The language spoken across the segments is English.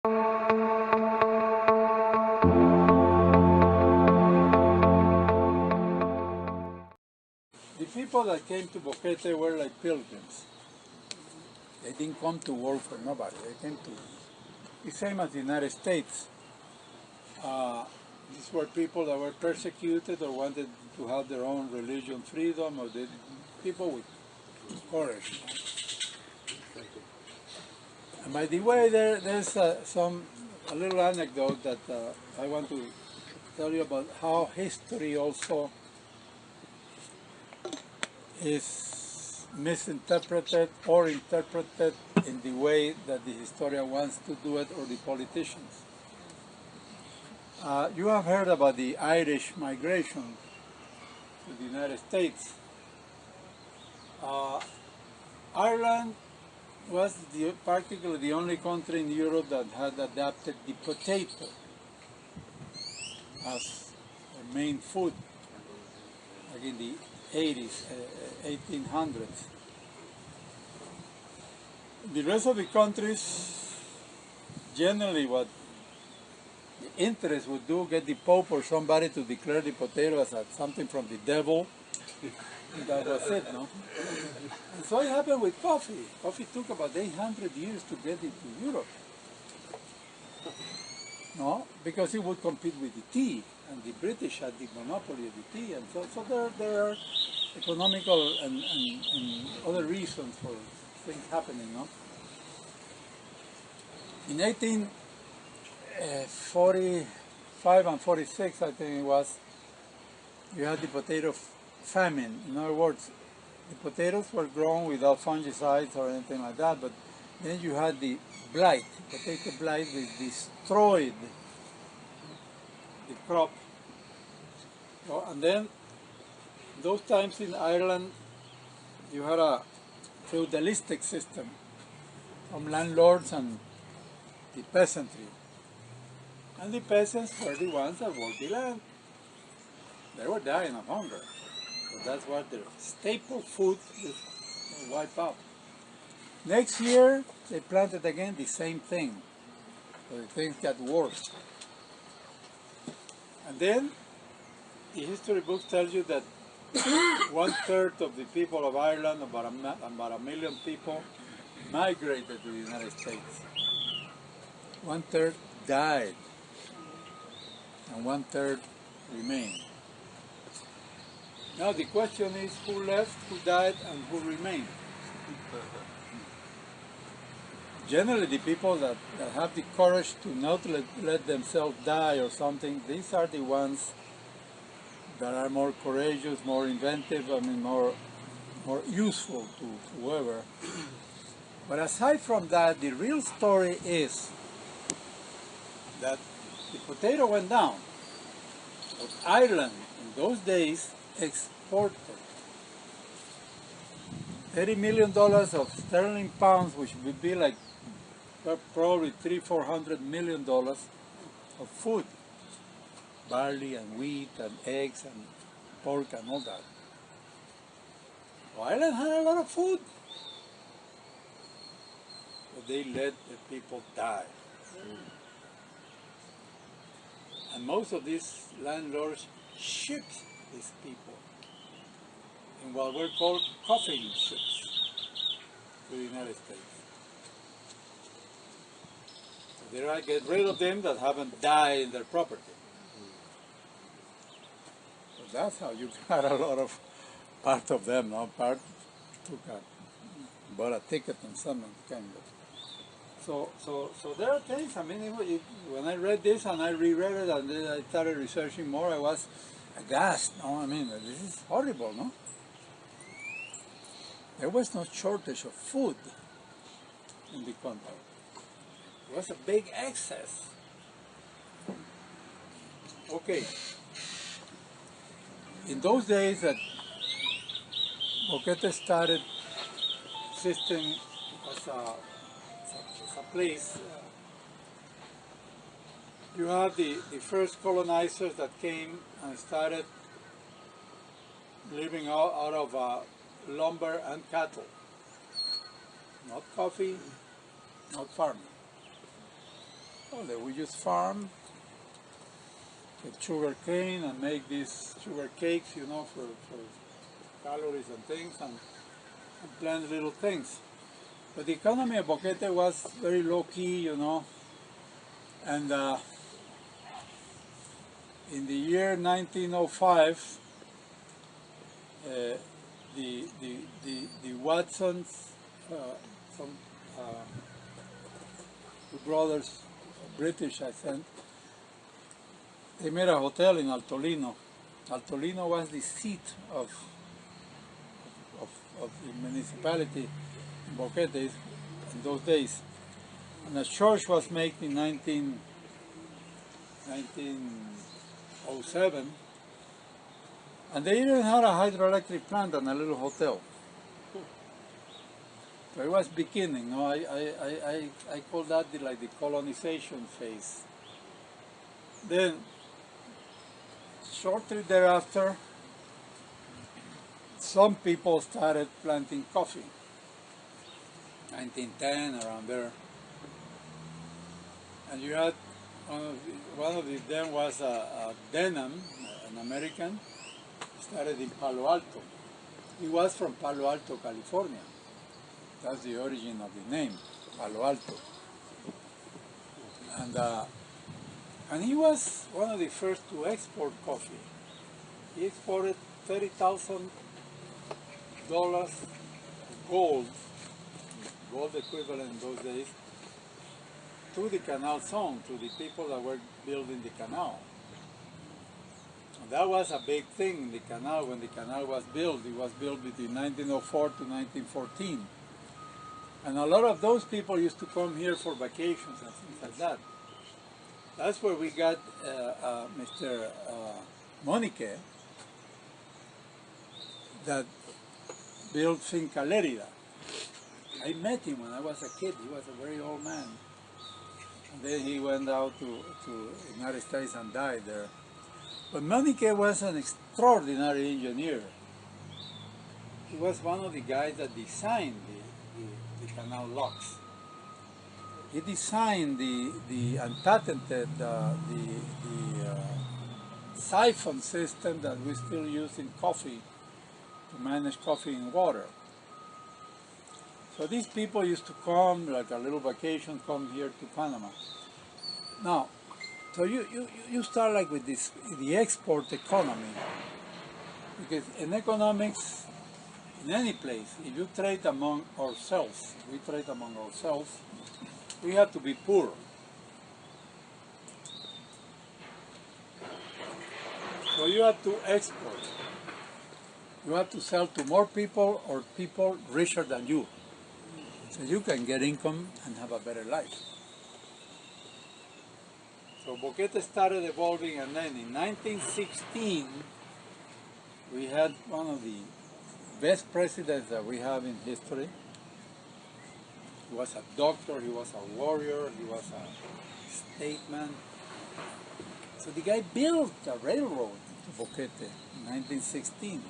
The people that came to Boquete were like pilgrims. They didn't come to work for nobody. They came to, the same as the United States. These were people that were persecuted or wanted to have their own religion freedom, or people with courage. And by the way, there's a little anecdote that I want to tell you about how history also is misinterpreted or interpreted in the way that the historian wants to do it, or the politicians. You have heard about the Irish migration to the United States. Ireland was practically the only country in Europe that had adapted the potato as a main food, like in the 1800s. The rest of the countries, generally what the interest would do, get the Pope or somebody to declare the potato as something from the devil. That was it, no? And so it happened with coffee. Coffee took about 800 years to get it to Europe. No, because it would compete with the tea, and the British had the monopoly of the tea, and so there are economical and other reasons for things happening, no? In 1845 and 46, I think it was, you had the potato famine. In other words, the potatoes were grown without fungicides or anything like that, but then you had the blight, potato blight, which destroyed the crop. Oh, and then, those times in Ireland, you had a feudalistic system from landlords and the peasantry. And the peasants were the ones that worked the land. They were dying of hunger. So that's what their staple food is wiped out. Next year, they planted again the same thing. So the things got worse. And then, the history books tell you that 1/3 of the people of Ireland, about a million people, migrated to the United States. 1/3 died, and 1/3 remained. Now the question is, who left, who died, and who remained? Generally, the people that have the courage to not let themselves die or something, these are the ones that are more courageous, more inventive, I mean, more useful to whoever. But aside from that, the real story is that the potato went down. But Ireland, in those days, exported $30 million of sterling pounds, which would be like probably $300–400 million of food. Barley and wheat and eggs and pork and all that. So Ireland had a lot of food, but they let the people die. And most of these landlords shipped these people in what were called coffin ships to the United States. So they try to get rid of them that haven't died in their property. So that's how you got a lot of part of them, no? Part bought a ticket and some kind of. So there are things, I mean, when I read this and I reread it and then I started researching more, I was aghast, no? I mean, this is horrible, no? There was no shortage of food in the country. There was a big excess. Okay. In those days that Boquete started existing as a place, you have the first colonizers that came and started living out of lumber and cattle. Not coffee, not farming. They would just farm, get sugar cane and make these sugar cakes, you know, for calories and things, and plant little things. But the economy of Boquete was very low-key, you know, and in the year 1905, the Watsons, some two brothers, British, I think, they made a hotel in Altolino. Altolino was the seat of the municipality in Boquete in those days. And a church was made in 1907, and they even had a hydroelectric plant and a little hotel. So it was beginning, no? I call that like the colonization phase. Then, shortly thereafter, some people started planting coffee. 1910, around there. And you had one of them was a Denham, an American, started in Palo Alto. He was from Palo Alto, California. That's the origin of the name, Palo Alto. And he was one of the first to export coffee. He exported $30,000 gold equivalent in those days, to the canal zone, to the people that were building the canal. And that was a big thing in the canal when the canal was built. It was built between 1904 to 1914. And a lot of those people used to come here for vacations and things like that. That's where we got Mr. Monique, that built Finca Lerida. I met him when I was a kid. He was a very old man. And then he went out to the United States and died there. But Monique was an extraordinary engineer. He was one of the guys that designed the canal locks. He designed the unpatented siphon system that we still use in coffee to manage coffee in water. So these people used to come, like a little vacation, come here to Panama. Now, so you start like with this, the export economy, because in economics, in any place, if you trade among ourselves, we have to be poor. So you have to export. You have to sell to more people or people richer than you, so you can get income and have a better life. So Boquete started evolving, and then in 1916, we had one of the best presidents that we have in history. He was a doctor, he was a warrior, he was a statesman. So the guy built a railroad to Boquete in 1916.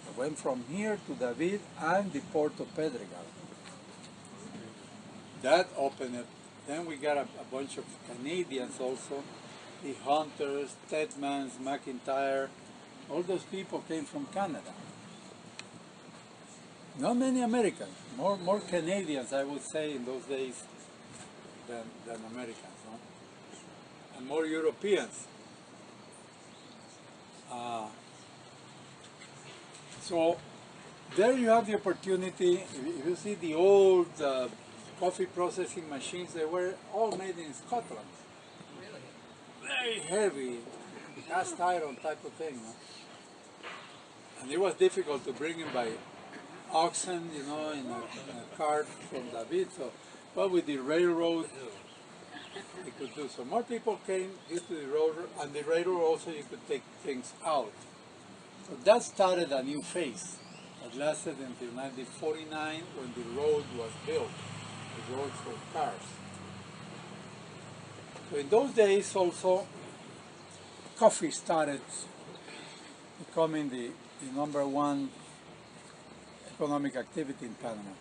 It went from here to David and the port of Pedregal. That opened it. Then we got a bunch of Canadians also, the Hunters, Tedmans, McIntyre. All those people came from Canada. Not many Americans, more Canadians, I would say, in those days than Americans, no? And more Europeans. So there you have the opportunity. If you see the old coffee processing machines, they were all made in Scotland. Really? Very heavy, cast iron type of thing. No? And it was difficult to bring them by oxen, you know, in a cart from David. So, but with the railroad, you could do so. More people came used to the railroad, and the railroad also you could take things out. So that started a new phase that lasted until 1949 when the road was built, the roads for cars. So in those days also, coffee started becoming the number one economic activity in Panama.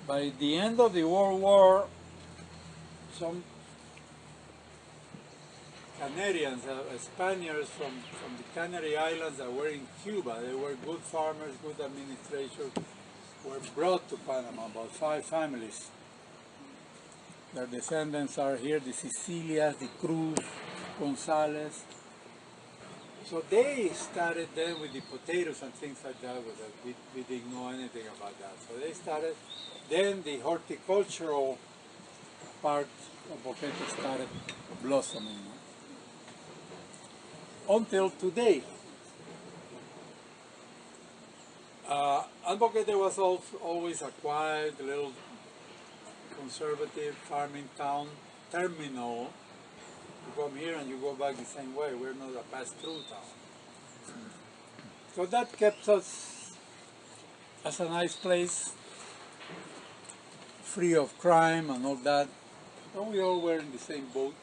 By the end of the World War, some Canarians, Spaniards from the Canary Islands that were in Cuba. They were good farmers, good administrators, were brought to Panama, about 5 families. Their descendants are here, the Sicilias, the Cruz, Gonzalez. So they started then with the potatoes and things like that, we didn't know anything about that. So they started, then the horticultural part of Boquete started blossoming. Until today. Albuquerque was always a quiet, little conservative farming town, terminal. You come here and you go back the same way. We're not a pass-through town. So that kept us as a nice place, free of crime and all that. And we all were in the same boat.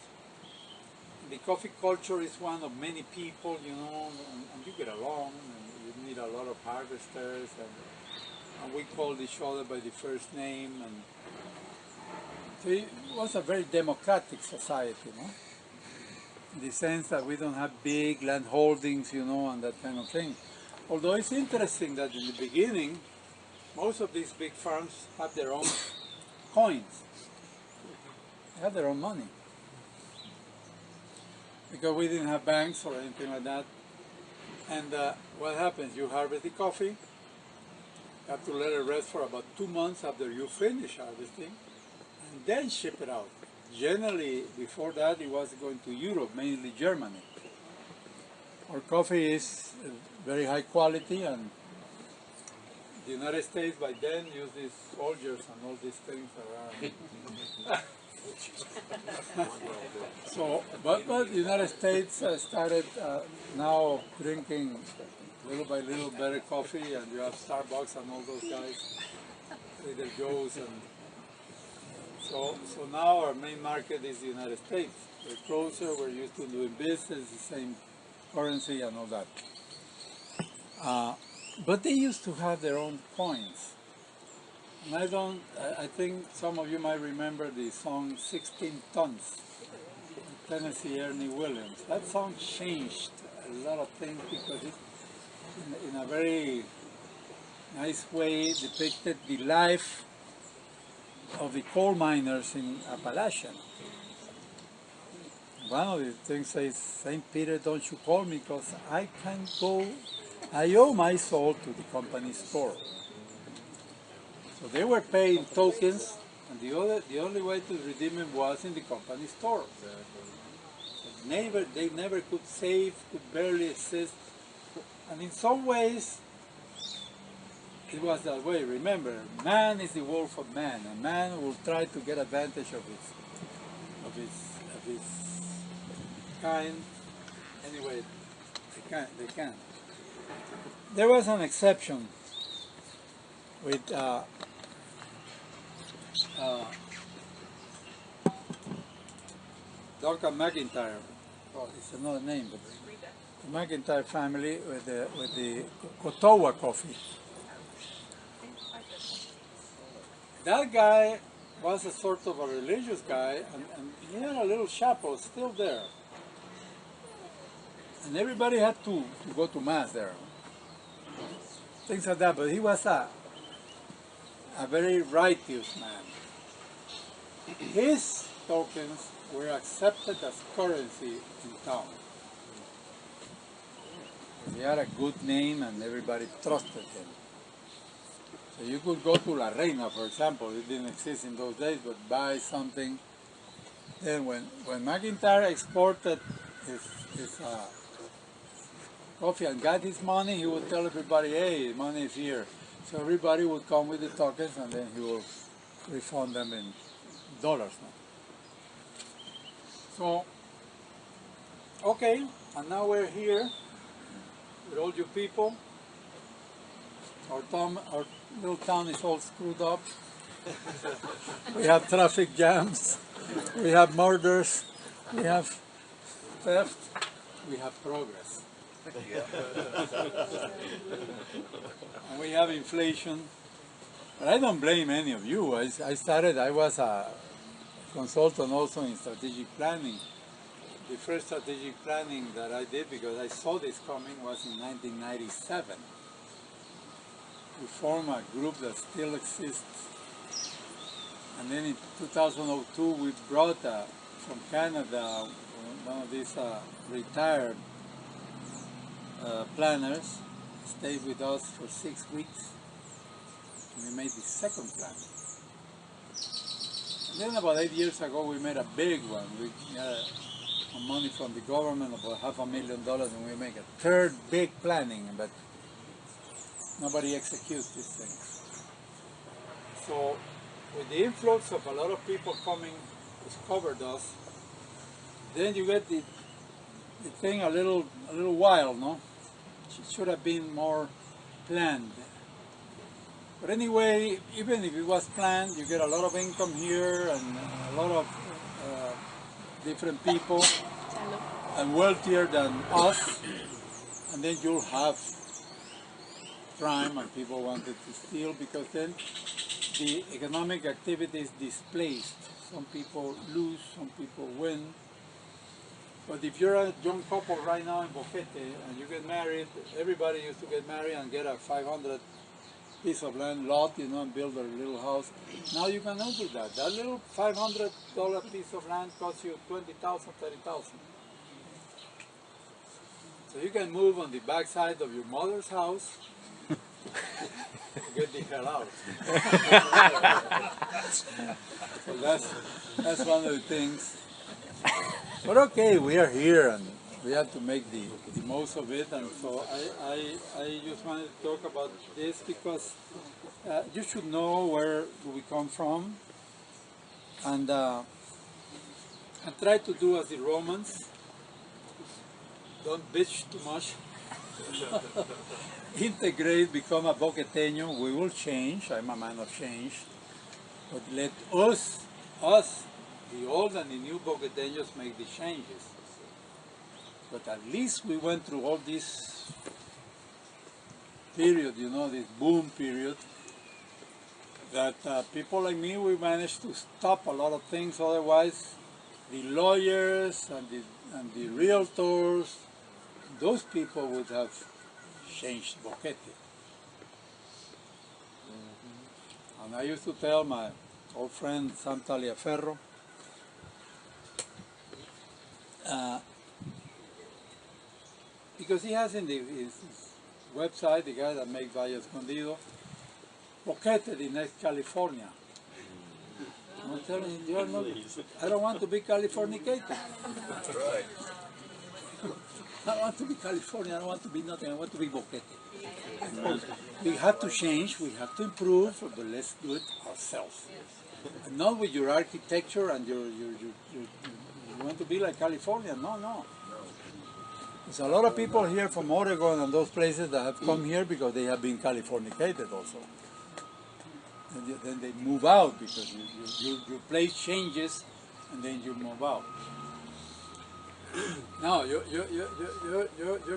The coffee culture is one of many people, you know, and you get along, and you need a lot of harvesters, and we called each other by the first name, and so it was a very democratic society, you know, in the sense that we don't have big land holdings, you know, and that kind of thing. Although it's interesting that in the beginning, most of these big farms have their own coins. They have their own money. Because we didn't have banks or anything like that. And what happens? You harvest the coffee, you have to let it rest for about 2 months after you finish harvesting, and then ship it out. Generally, before that, it was going to Europe, mainly Germany. Our coffee is very high quality, and the United States by then used these soldiers and all these things around. So, but the United States started now drinking little by little better coffee, and you have Starbucks and all those guys, Trader Joe's, and so now our main market is the United States. We're closer, we're used to doing business, the same currency and all that. But they used to have their own coins. And I think some of you might remember the song 16 Tons, Tennessee Ernie Williams. That song changed a lot of things because it, in a very nice way, depicted the life of the coal miners in Appalachia. One of the things says, St. Peter, don't you call me, because I can't go, I owe my soul to the company store. So they were paying tokens, and the only way to redeem them was in the company store. So they never could save, could barely exist, and in some ways it was that way. Remember, man is the wolf of man, and man will try to get advantage of his kind. Anyway, they can. There was an exception with Dr. McIntyre. Well, it's another name, but the McIntyre family with the Cotowa coffee. That guy was a sort of a religious guy, and he had a little chapel still there. And everybody had to go to mass there. Things like that, but he was a very righteous man. His tokens were accepted as currency in town. He had a good name and everybody trusted him. So you could go to La Reina, for example, it didn't exist in those days, but buy something. Then when McIntyre exported his coffee and got his money, he would tell everybody, hey, money is here. So everybody would come with the tokens, and then he will refund them in dollars now. So, okay, and now we're here with all you people. Our little town is all screwed up. We have traffic jams, we have murders, we have theft, we have progress. And we have inflation. But I don't blame any of you. I was a consultant also in strategic planning. The first strategic planning that I did, because I saw this coming, was in 1997. We formed a group that still exists. And then in 2002, we brought from Canada one of these retired planners, stayed with us for 6 weeks. We made the second plan. And then about 8 years ago, we made a big one. We got money from the government, about $500,000, and we make a third big planning, but nobody executes these things. So with the influx of a lot of people coming, discovered us, then you get the thing a little wild, no? It should have been more planned. But anyway, even if it was planned, you get a lot of income here and a lot of different people and wealthier than us, and then you'll have crime and people wanted to steal, because then the economic activity is displaced. Some people lose, some people win. But if you're a young couple right now in Boquete and you get married, everybody used to get married and get a 500 piece of land lot, you know, and build a little house. Now you cannot do that. That little $500 piece of land costs you $20,000, $30,000. So you can move on the backside of your mother's house, get the hell out. So that's one of the things. But okay, we are here and we have to make the most of it, and so I just wanted to talk about this because you should know where do we come from, and try to do as the Romans. Don't bitch too much. Integrate, become a Boqueteño. We will change. I'm a man of change. But let us, the old and the new Boqueteños, make the changes. But at least we went through all this period, you know, this boom period, that people like me, we managed to stop a lot of things. Otherwise, the lawyers and the realtors, those people would have changed Boquete. And I used to tell my old friend Sam Taliaferro, because he has in his website, the guy that makes Valle Escondido, Boquete, the next California. I'm telling you, you're not, I don't want to be Californicated. That's right. I don't want to be California, I don't want to be nothing, I want to be Boquete. We have to change, we have to improve, but let's do it ourselves. And not with your architecture and you want to be like California, no. There's a lot of people here from Oregon and those places that have come here because they have been Californicated also. And then they move out because your place changes and then you move out. Now, you're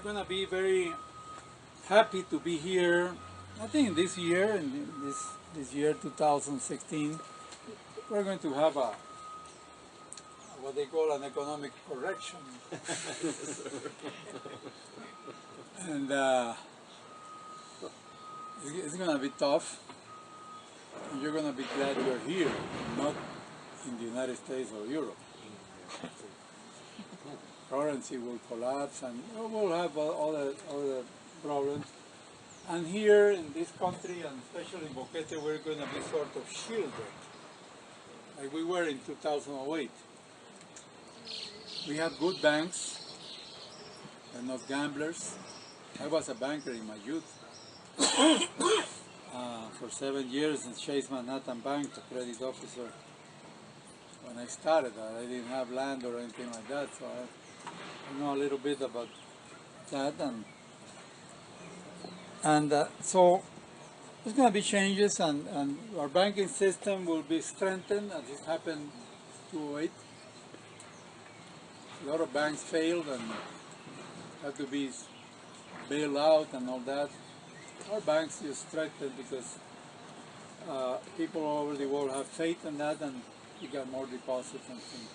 going to be very happy to be here. I think this year, in this year 2016, we're going to have what they call an economic correction. And it's going to be tough. And you're going to be glad you're here, not in the United States or Europe. Currency will collapse and we'll have all the problems. And here in this country, and especially in Boquete, we're going to be sort of shielded, like we were in 2008. We have good banks, they're not gamblers. I was a banker in my youth. For 7 years in Chase Manhattan Bank, the credit officer. When I started, I didn't have land or anything like that, so I know a little bit about that. And so there's going to be changes, and our banking system will be strengthened, as it happened in 2008. A lot of banks failed and had to be bailed out and all that. Our banks just strengthened because people all over the world have faith in that, and you got more deposits and things.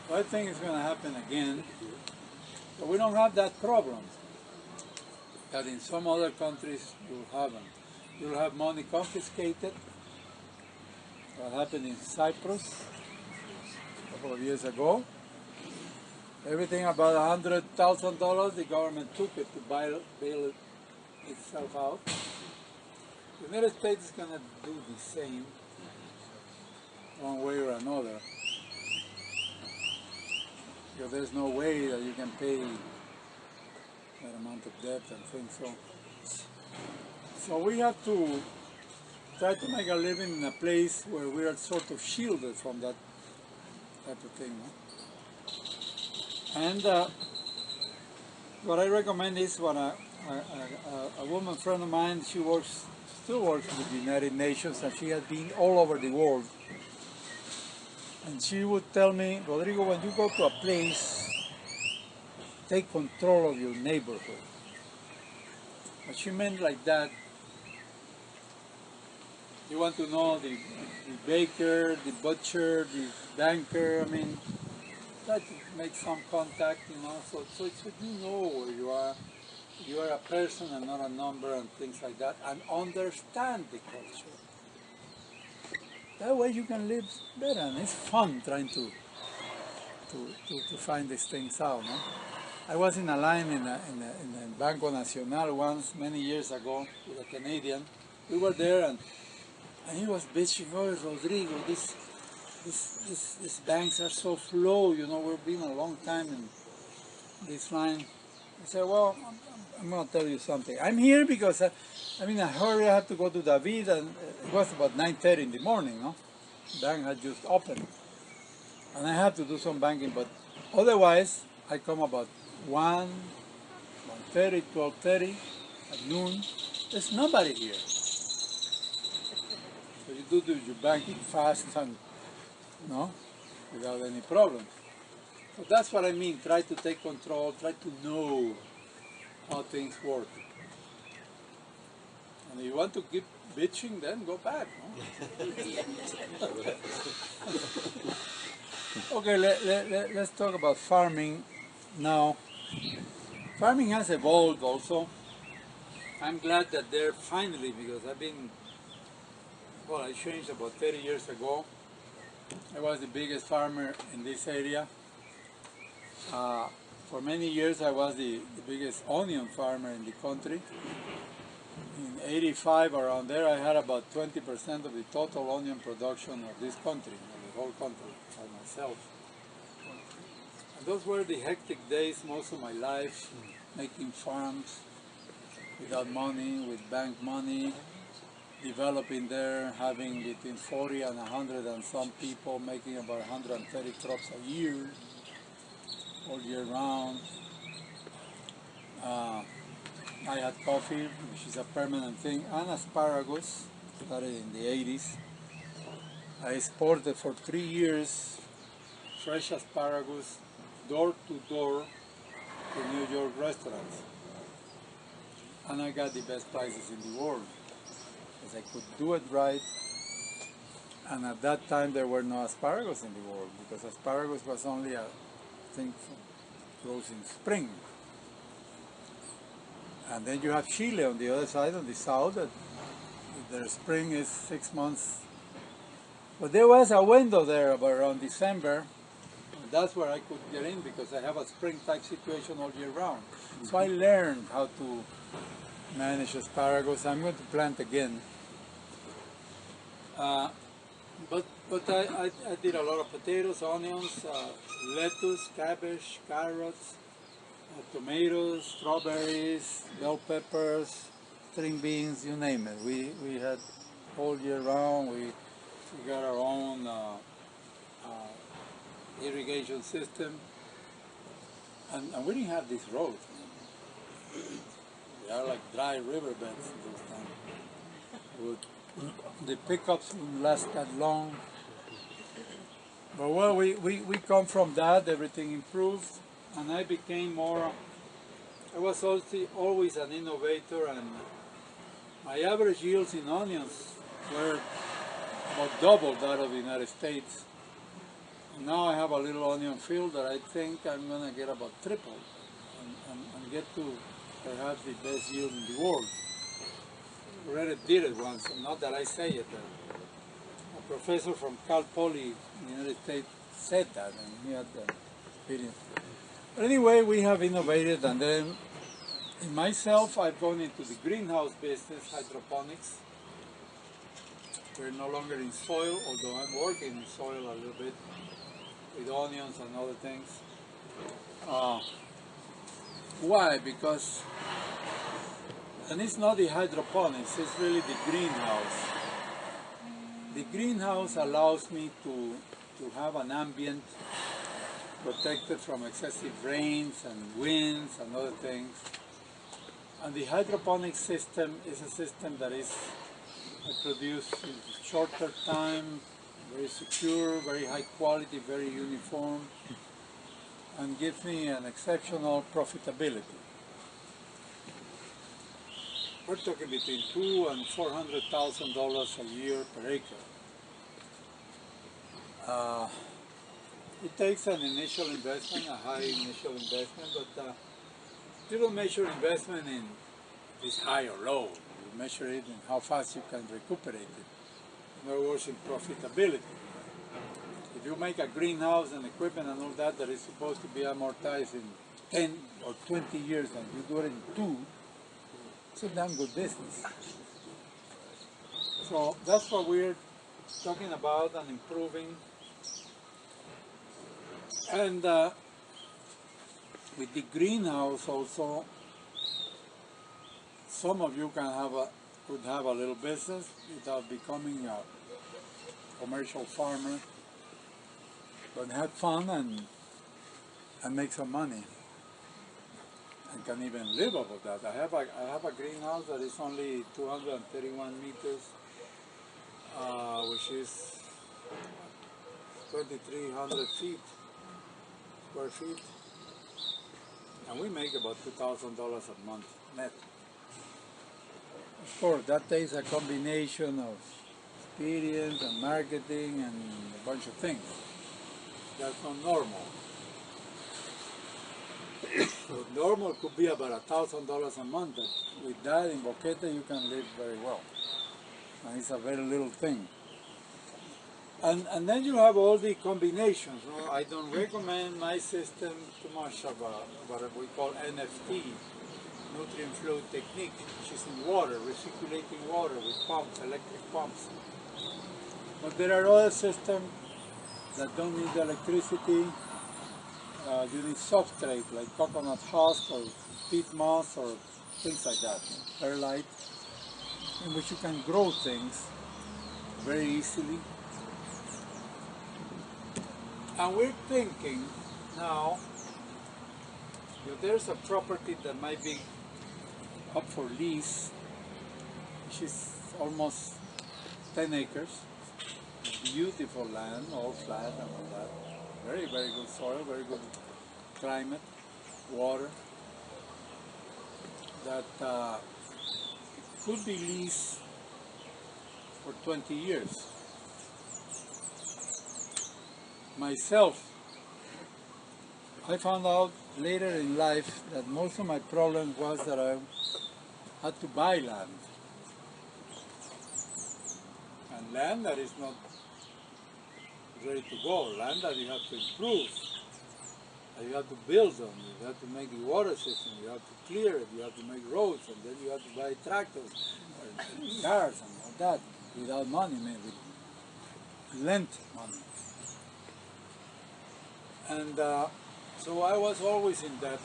So I think it's going to happen again. But we don't have that problem that in some other countries you'll have them. You'll have money confiscated. What happened in Cyprus a couple of years ago. Everything about $100,000, the government took it to bail it itself out. The United States is going to do the same one way or another. Because there's no way that you can pay that amount of debt and things. So we have to try to make a living in a place where we are sort of shielded from that type of thing. No? And what I recommend is when a woman friend of mine, she still works with the United Nations, and she has been all over the world. And she would tell me, Rodrigo, when you go to a place, take control of your neighborhood. What she meant like that, you want to know the baker, the butcher, the banker, I mean, try to make some contact, you know, so you know where you are. You are a person and not a number and things like that, and understand the culture. That way you can live better, and it's fun trying to find these things out. No? I was in a line in Banco Nacional once, many years ago, with a Canadian. We were there, and he was bitching, oh, Rodrigo, these banks are so slow, you know, we've been a long time in this line. I said, well, I'm going to tell you something. I'm here because I'm in a hurry. I have to go to David, and it was about 9:30 in the morning. No, the bank had just opened, and I have to do some banking. But otherwise, I come about 1:30, 12:30 at noon. There's nobody here, so you do your banking fast and without any problems. So that's what I mean. Try to take control. Try to know how things work. And if you want to keep bitching, then go back. No? Okay, let's talk about farming now. Farming has evolved also. I'm glad that they're finally, because I changed about 30 years ago. I was the biggest farmer in this area. For many years I was the biggest onion farmer in the country. In '85, around there, I had about 20% of the total onion production of this country, of the whole country, by myself. And those were the hectic days most of my life, making farms without money, with bank money, developing there, having between 40 and 100 and some people, making about 130 crops a year, all year round. I had coffee, which is a permanent thing, and asparagus, started in the 80s. I exported for 3 years fresh asparagus door to door to New York restaurants. And I got the best prices in the world, because I could do it right. And at that time there were no asparagus in the world, because asparagus was only a thing grows in spring. And then you have Chile on the other side, on the south, that their spring is 6 months. But there was a window there about around December, and that's where I could get in, because I have a spring type situation all year round. So I learned how to manage asparagus. I'm going to plant again. But I did a lot of potatoes, onions, lettuce, cabbage, carrots, tomatoes, strawberries, bell peppers, string beans, you name it. We had all year round. We got our own irrigation system, and we didn't have these roads. They are like dry riverbeds those times. The pickups wouldn't last that long. But well, we come from that. Everything improved, and I became more. I was also always an innovator, and my average yields in onions were about double that of the United States. Now I have a little onion field that I think I'm going to get about triple and get to perhaps the best yield in the world. I already did it once, not that I say it. A professor from Cal Poly in the United States said that, and he had the experience. But anyway, we have innovated, and then in myself, I've gone into the greenhouse business, hydroponics. We're no longer in soil, although I'm working in soil a little bit with onions and other things. Why? Because, and it's not the hydroponics, it's really the greenhouse. The greenhouse allows me to have an ambient protected from excessive rains and winds and other things. And the hydroponic system is a system that is produced in shorter time, very secure, very high quality, very uniform, and gives me an exceptional profitability. We're talking between $200,000 and $400,000 a year per acre. It takes an initial investment, a high initial investment, but you don't measure investment in this high or low. You measure it in how fast you can recuperate it. In other words, in profitability. If you make a greenhouse and equipment and all that that is supposed to be amortized in 10 or 20 years and you do it in 2, it's a damn good business. So that's what we're talking about and improving. And with the greenhouse also, some of you could have a little business without becoming a commercial farmer, but have fun and make some money, and can even live off of that. I have a greenhouse that is only 231 meters, which is 2,300 square feet, and we make about $2,000 a month net. Of course, that takes a combination of experience and marketing and a bunch of things. That's not normal. So normal could be about $1,000 a month, but with that in Boquete you can live very well. And it's a very little thing. And then you have all the combinations. No? I don't recommend my system too much about what we call NFT, nutrient flow technique, which is in water, recirculating water with pumps, electric pumps. But there are other systems that don't need electricity. You need substrate like coconut husk or peat moss or things like that, perlite, in which you can grow things very easily. And we're thinking now that there's a property that might be up for lease, which is almost 10 acres, beautiful land, all flat and all that. Very, very good soil, very good climate, water, that could be leased for 20 years. Myself, I found out later in life that most of my problem was that I had to buy land. And land that is not ready to go, land that you have to improve, that you have to build on, you have to make the water system, you have to clear it, you have to make roads, and then you have to buy tractors, or cars and all that, without money, maybe, lent money. And so I was always in debt.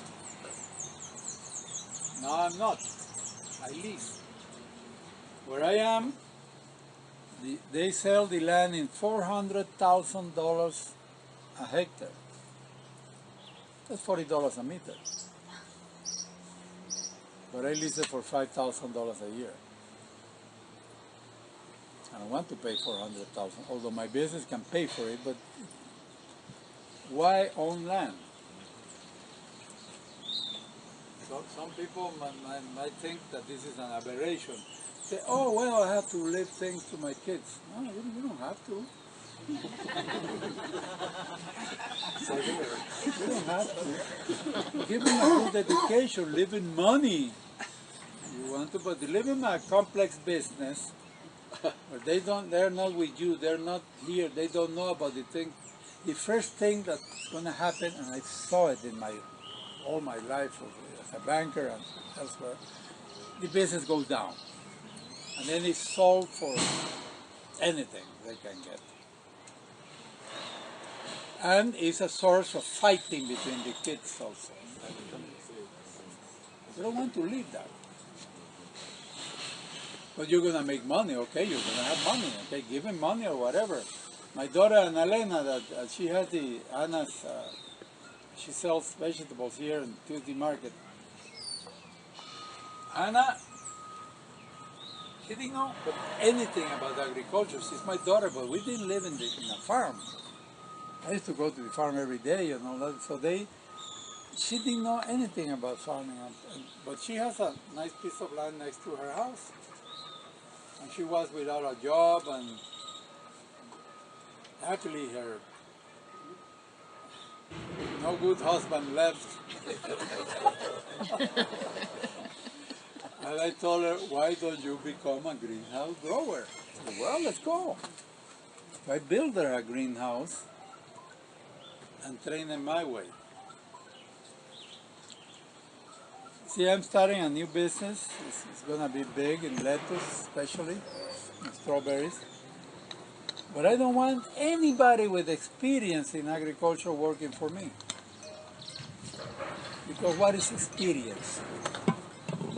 Now I'm not, I lease. Where I am, they sell the land in $400,000 a hectare. That's $40 a meter. But I lease it for $5,000 a year. I don't want to pay $400,000, although my business can pay for it, but why own land? So some people might think that this is an aberration. say, oh, well, I have to leave things to my kids. No, you don't have to. You don't have to. Give them a good education, live in money. You want to, but live in a complex business where they're not with you, they're not here, they don't know about the thing. The first thing that's going to happen, and I saw it in all my life as a banker and elsewhere, the business goes down. And then it's sold for anything they can get. And it's a source of fighting between the kids also. You don't want to leave that. But you're going to make money, okay? You're going to have money, okay? Give him money or whatever. My daughter, Ana Elena, she has Anna's, she sells vegetables here in Tuesday Market. Anna, she didn't know anything about agriculture. She's my daughter, but we didn't live in a farm. I used to go to the farm every day and all that. So she didn't know anything about farming. But she has a nice piece of land next to her house. And she was without a job, and happily her no good husband left. And I told her, why don't you become a greenhouse grower? Said, well, let's go. So I built her a greenhouse and trained her my way. See, I'm starting a new business. It's going to be big in lettuce, especially, and strawberries. But I don't want anybody with experience in agriculture working for me. Because what is experience?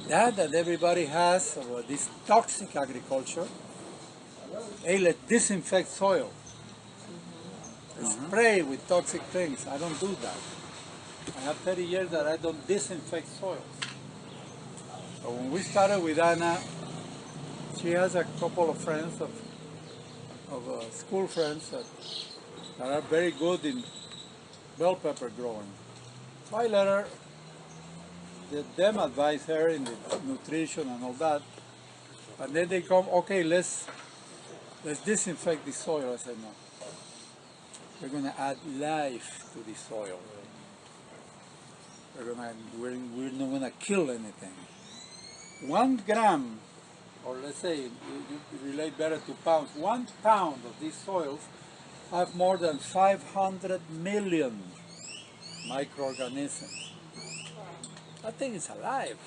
That everybody has of this toxic agriculture. Hey, let's disinfect soil. Spray with toxic things. I don't do that. I have 30 years that I don't disinfect soil. So when we started with Anna, she has a couple of friends, of school friends that are very good in bell pepper growing. So I let them advise her in the nutrition and all that. And then they come, okay, let's disinfect the soil. I said, no. We're going to add life to the soil. We're not going to kill anything. 1 gram, or let's say, you relate better to pounds, 1 pound of these soils have more than 500 million microorganisms. That thing is alive.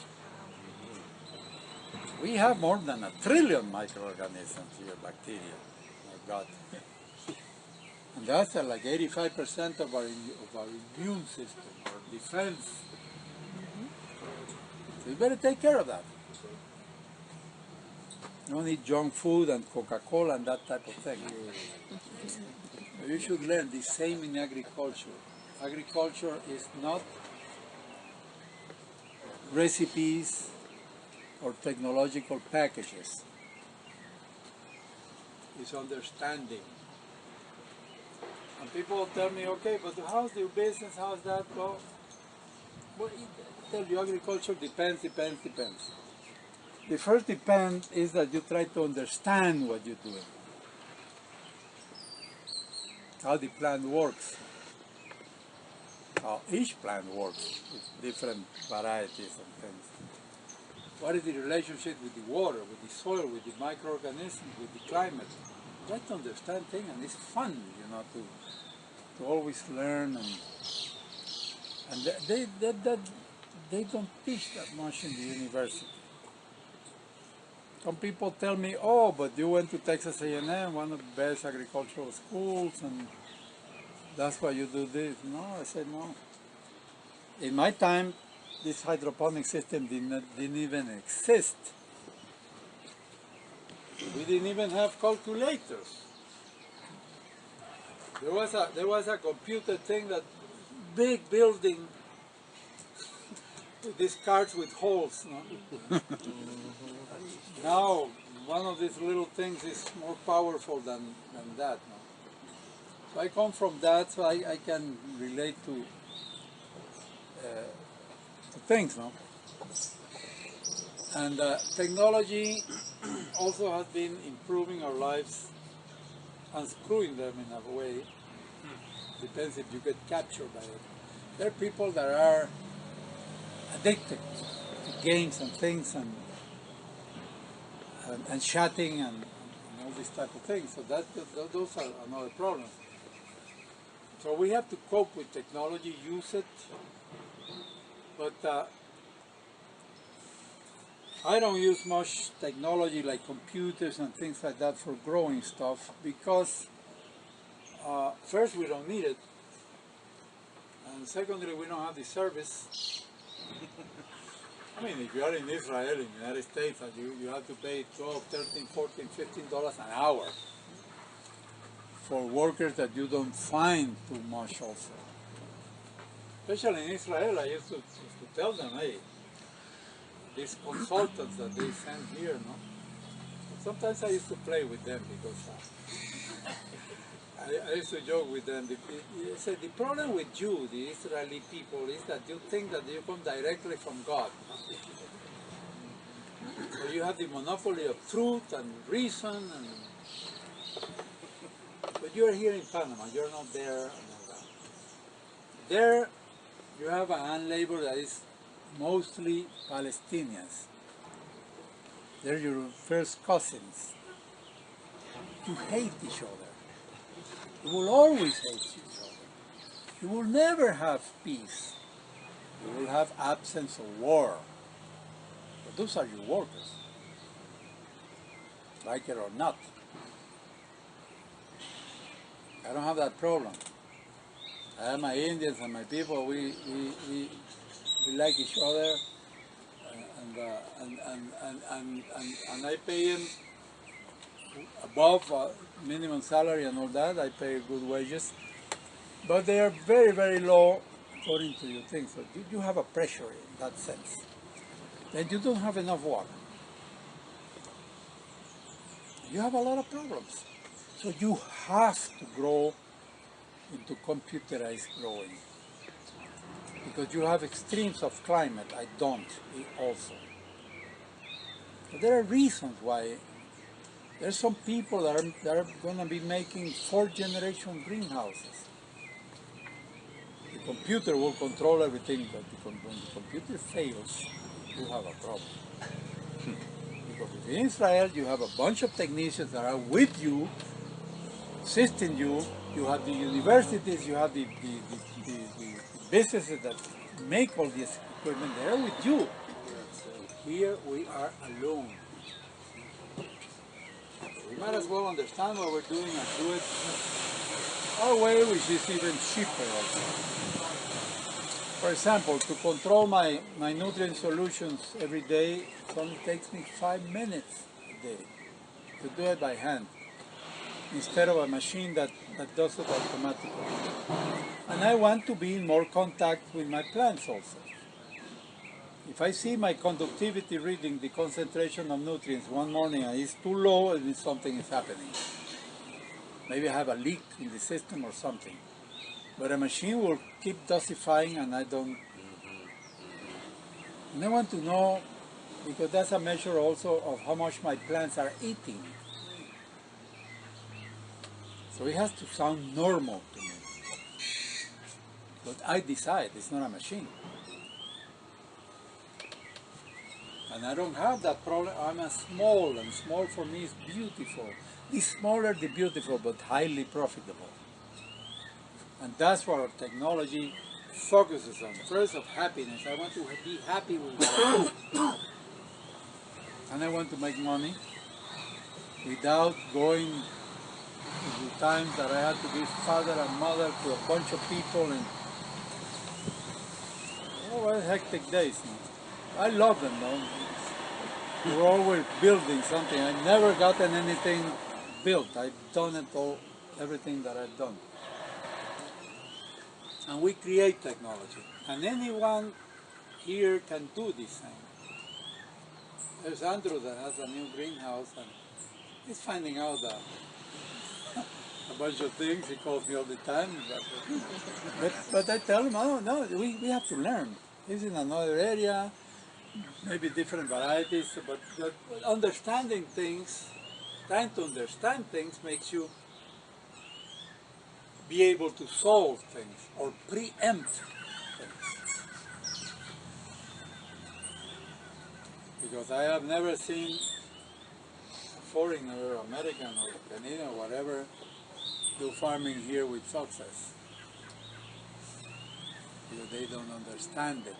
We have more than 1 trillion microorganisms here, bacteria, my God. And that's like 85% of our immune system, our defense. So you better take care of that. You don't eat junk food and Coca-Cola and that type of thing. You should learn the same in agriculture. Agriculture is not recipes or technological packages. It's understanding. And people tell me, okay, but how's your business, how's that? Well, I tell you, agriculture depends. The first depend is that you try to understand what you're doing, how the plant works, how each plant works with different varieties and things. What is the relationship with the water, with the soil, with the microorganisms, with the climate? You try to understand things, and it's fun, to always learn. And they don't teach that much in the university. Some people tell me, oh, but you went to Texas A&M, one of the best agricultural schools, and that's why you do this. No, I said no. In my time, this hydroponic system didn't even exist. We didn't even have calculators. There was a computer thing, that big building with these cards with holes. No? Now, one of these little things is more powerful than that. No? So I come from that, so I can relate to things. No? And technology also has been improving our lives, unscrewing them in a way. Depends if you get captured by it. There are people that are addicted to games and things and chatting and all these type of things. So those are another problem. So we have to cope with technology, use it, but I don't use much technology like computers and things like that for growing stuff because first we don't need it, and secondly we don't have the service. I mean, if you are in Israel, in the United States, you have to pay $12, $13, $14, $15 an hour for workers that you don't find too much also. Especially in Israel, I used to tell them, hey, these consultants that they send here, no? Sometimes I used to play with them because I used to joke with them. I said, the problem with you, the Israeli people, is that you think that you come directly from God. So you have the monopoly of truth and reason, but you're here in Panama, you're not there. And all that. There, you have a hand labor that is mostly Palestinians. They're your first cousins. You hate each other. You will always hate each other. You will never have peace. You will have absence of war. But those are your workers, like it or not. I don't have that problem. I have my Indians and my people. We like each other, and I pay them above minimum salary and all that. I pay good wages, but they are very, very low according to your thing. So you have a pressure in that sense. Then you don't have enough water. You have a lot of problems. So you have to grow into computerized growing. Because you have extremes of climate. I don't also. But there are reasons why. There's some people that are going to be making 4th-generation greenhouses. The computer will control everything, but when the computer fails, you have a problem. Because in Israel, you have a bunch of technicians that are with you, assisting you. You have the universities, you have the businesses that make all this equipment. They're with you. Here we are alone. We might as well understand what we're doing and do it our way, which is even cheaper also. For example, to control my nutrient solutions every day, it only takes me 5 minutes a day to do it by hand, instead of a machine that does it automatically. And I want to be in more contact with my plants also. If I see my conductivity reading the concentration of nutrients one morning and it's too low, it means something is happening. Maybe I have a leak in the system or something. But a machine will keep dosifying and I don't. And I want to know, because that's a measure also of how much my plants are eating. So it has to sound normal to me. But I decide, it's not a machine. And I don't have that problem. I'm a small, and small for me is beautiful. The smaller the beautiful, but highly profitable. And that's what our technology focuses on. First, of happiness. I want to be happy with what I do. And I want to make money without going to the times that I had to be father and mother to a bunch of people and hectic days. I love them though. We're always building something. I've never gotten anything built. I've done it all, everything that I've done. And we create technology. And anyone here can do this thing. There's Andrew that has a new greenhouse and he's finding out a bunch of things. He calls me all the time. But I tell him, oh no, we have to learn. He's in another area. maybe different varieties, but understanding things, trying to understand things makes you be able to solve things or preempt things. Because I have never seen a foreigner, American or Canadian or whatever, do farming here with success. Because they don't understand it.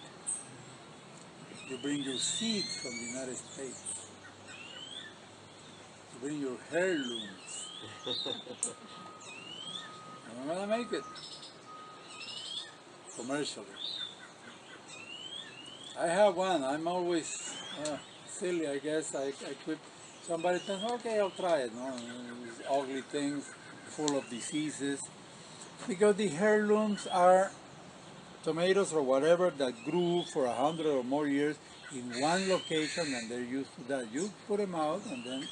You bring your seeds from the United States. You bring your heirlooms. I'm going to make it commercially. I have one. I'm always silly, I guess. I quit. Somebody thinks, okay, I'll try it. No, these ugly things, full of diseases. Because the heirlooms are tomatoes or whatever that grew for 100 or more years in one location, and they're used to that. You put them out, and then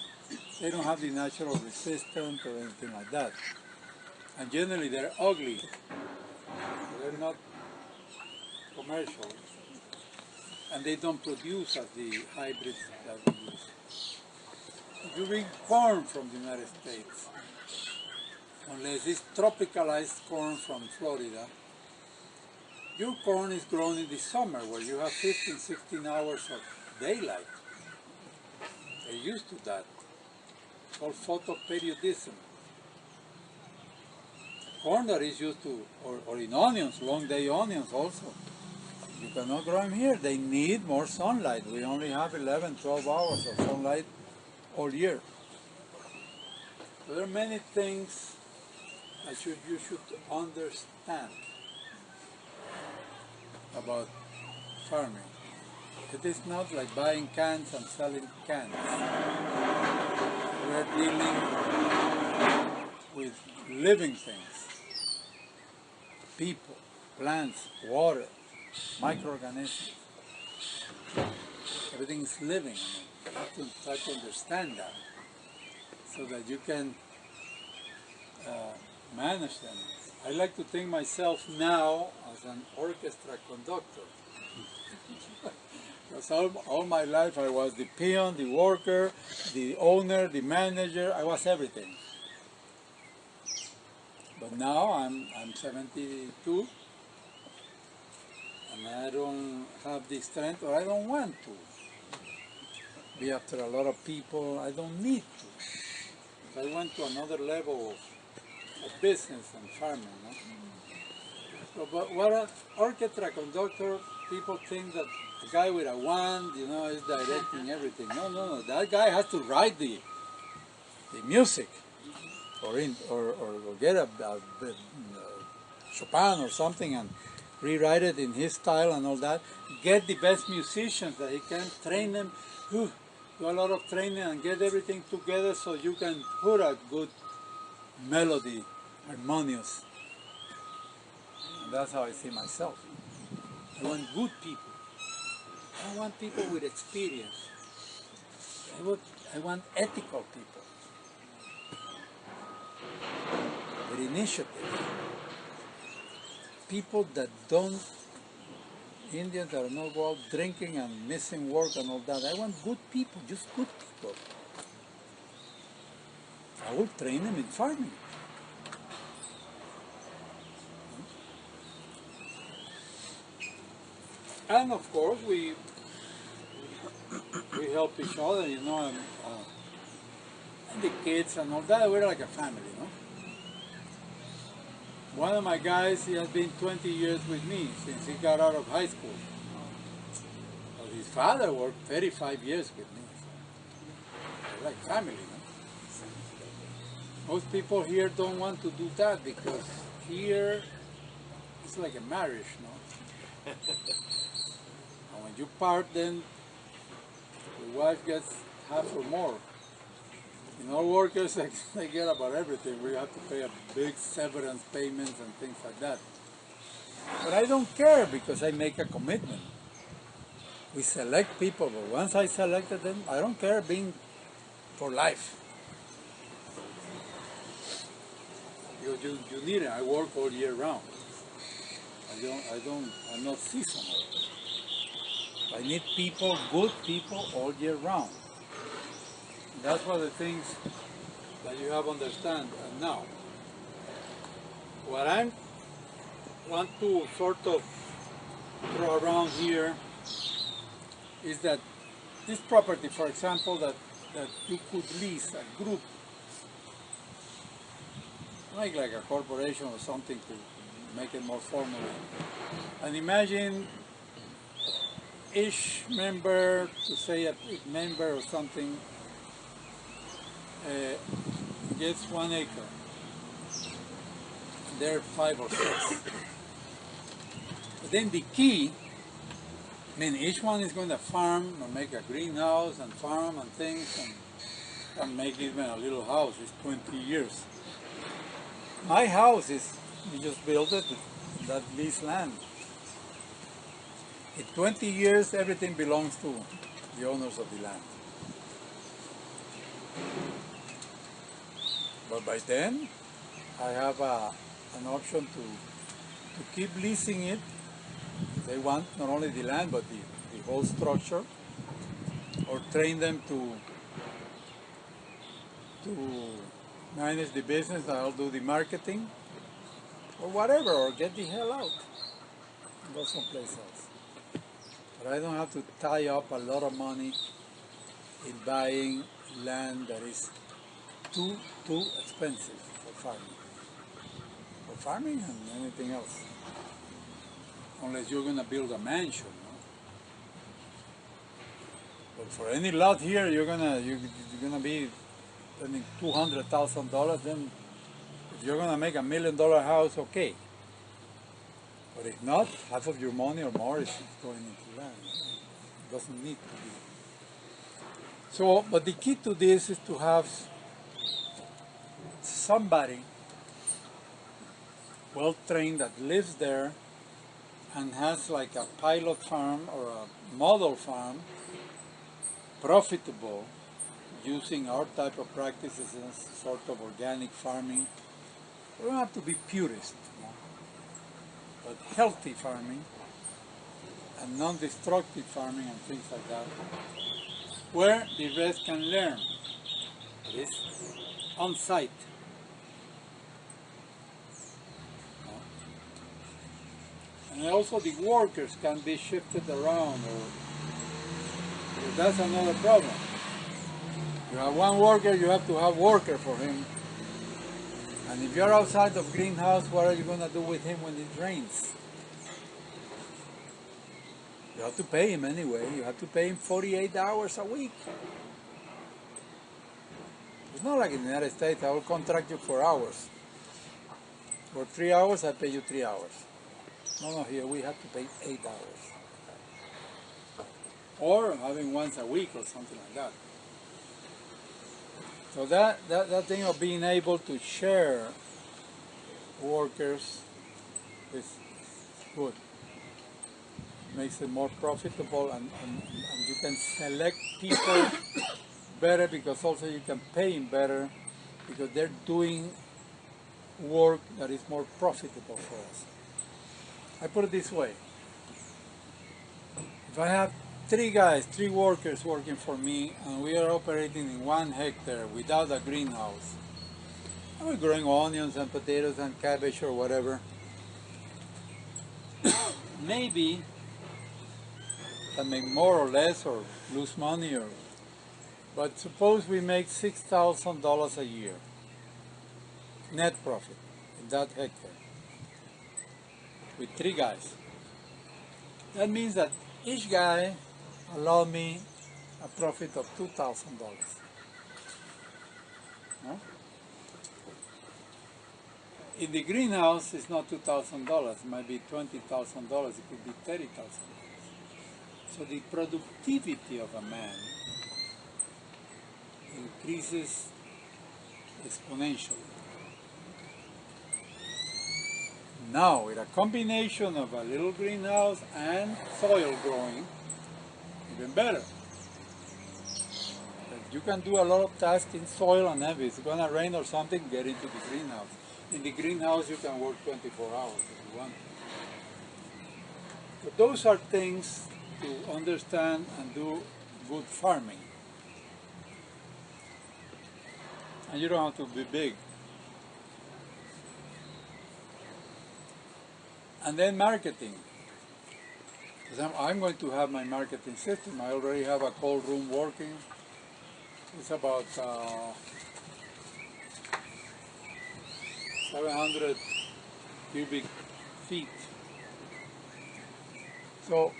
they don't have the natural resistance or anything like that. And generally they're ugly. They're not commercial. And they don't produce as the hybrids that we use. If you bring corn from the United States, unless it's tropicalized corn from Florida, your corn is grown in the summer where you have 15, 16 hours of daylight. They're used to that. It's called photoperiodism. Corn that is used to, or in onions, long day onions also. You cannot grow them here. They need more sunlight. We only have 11, 12 hours of sunlight all year. So there are many things that you should understand about farming. It is not like buying cans and selling cans. We're dealing with living things. People, plants, water, microorganisms. Everything is living. You have to try to understand that so that you can manage them. I like to think myself now as an orchestra conductor. Because all my life I was the peon, the worker, the owner, the manager. I was everything. But now I'm 72, and I don't have the strength, or I don't want to be after a lot of people. I don't need to. I went to another level of business and farming. No? So, but what an orchestra conductor, people think that a guy with a wand, is directing everything. No. That guy has to write the music. Or get a Chopin or something and rewrite it in his style and all that. Get the best musicians that he can, train them, do a lot of training and get everything together so you can put a good melody, harmonious. And that's how I see myself. I want good people. I don't want people with experience. I want ethical people. With initiative. People that don't, Indians that are not go out drinking and missing work and all that. I want good people, just good people. I will train them in farming. And of course we help each other, and the kids and all that. We're like a family, One of my guys, he has been 20 years with me since he got out of high school. Well, his father worked 35 years with me. We're like family, Most people here don't want to do that because here it's like a marriage, And when you part, then the wife gets half or more. Our workers, they get about everything. We have to pay a big severance payments and things like that. But I don't care because I make a commitment. We select people, but once I selected them, I don't care being for life. Because you need it. I work all year round. I'm not seasonal. I need people, good people, all year round. That's one of the things that you have to understand. And now, what I want to sort of throw around here is that this property, for example, that you could lease a group, like a corporation or something to make it more formal. And imagine each member, to say a member or something, gets 1 acre. There are 5 or 6. But then the key, I mean, each one is going to farm or make a greenhouse and farm and things and make even a little house. It's 20 years. My house is, we just built it, that lease land. In 20 years, everything belongs to the owners of the land. But by then, I have an option to keep leasing it. They want not only the land, but the whole structure, or train them to manage the business. I'll do the marketing, or whatever, or get the hell out and go someplace else. But I don't have to tie up a lot of money in buying land that is too expensive for farming and anything else. Unless you're going to build a mansion, no? But for any lot here, you're gonna be spending $200,000. Then, if you're gonna make $1 million house, okay. But if not, half of your money or more is going into land. It doesn't need to be. So, but the key to this is to have somebody well trained that lives there and has like a pilot farm or a model farm, profitable, using our type of practices as sort of organic farming. We don't have to be purist, you know, but healthy farming and non-destructive farming and things like that, where the rest can learn. It is on site. And also the workers can be shifted around, or that's another problem. You have one worker, you have to have worker for him. And if you're outside of greenhouse, what are you going to do with him when it rains? You have to pay him anyway. You have to pay him 48 hours a week. It's not like in the United States, I will contract you for hours. For 3 hours, I pay you 3 hours. No, here we have to pay 8 hours. Or having once a week or something like that. So that thing of being able to share workers is good. Makes it more profitable, and you can select people better, because also you can pay them better because they're doing work that is more profitable for us. I put it this way. If I have 3 workers working for me, and we are operating in 1 hectare without a greenhouse, and we're growing onions and potatoes and cabbage or whatever, maybe can make more or less or lose money, but suppose we make $6,000 a year net profit in that hectare with 3 guys. That means that each guy allowed me a profit of $2,000. No? In the greenhouse, it's not $2,000. It might be $20,000. It could be $30,000. So the productivity of a man increases exponentially. Now, with a combination of a little greenhouse and soil growing, even better. You can do a lot of tasks in soil, and if it's going to rain or something, get into the greenhouse. In the greenhouse, you can work 24 hours if you want. But those are things to understand and do good farming. And you don't have to be big. And then marketing. Because I'm going to have my marketing system. I already have a cold room working. It's about 700 cubic feet. So,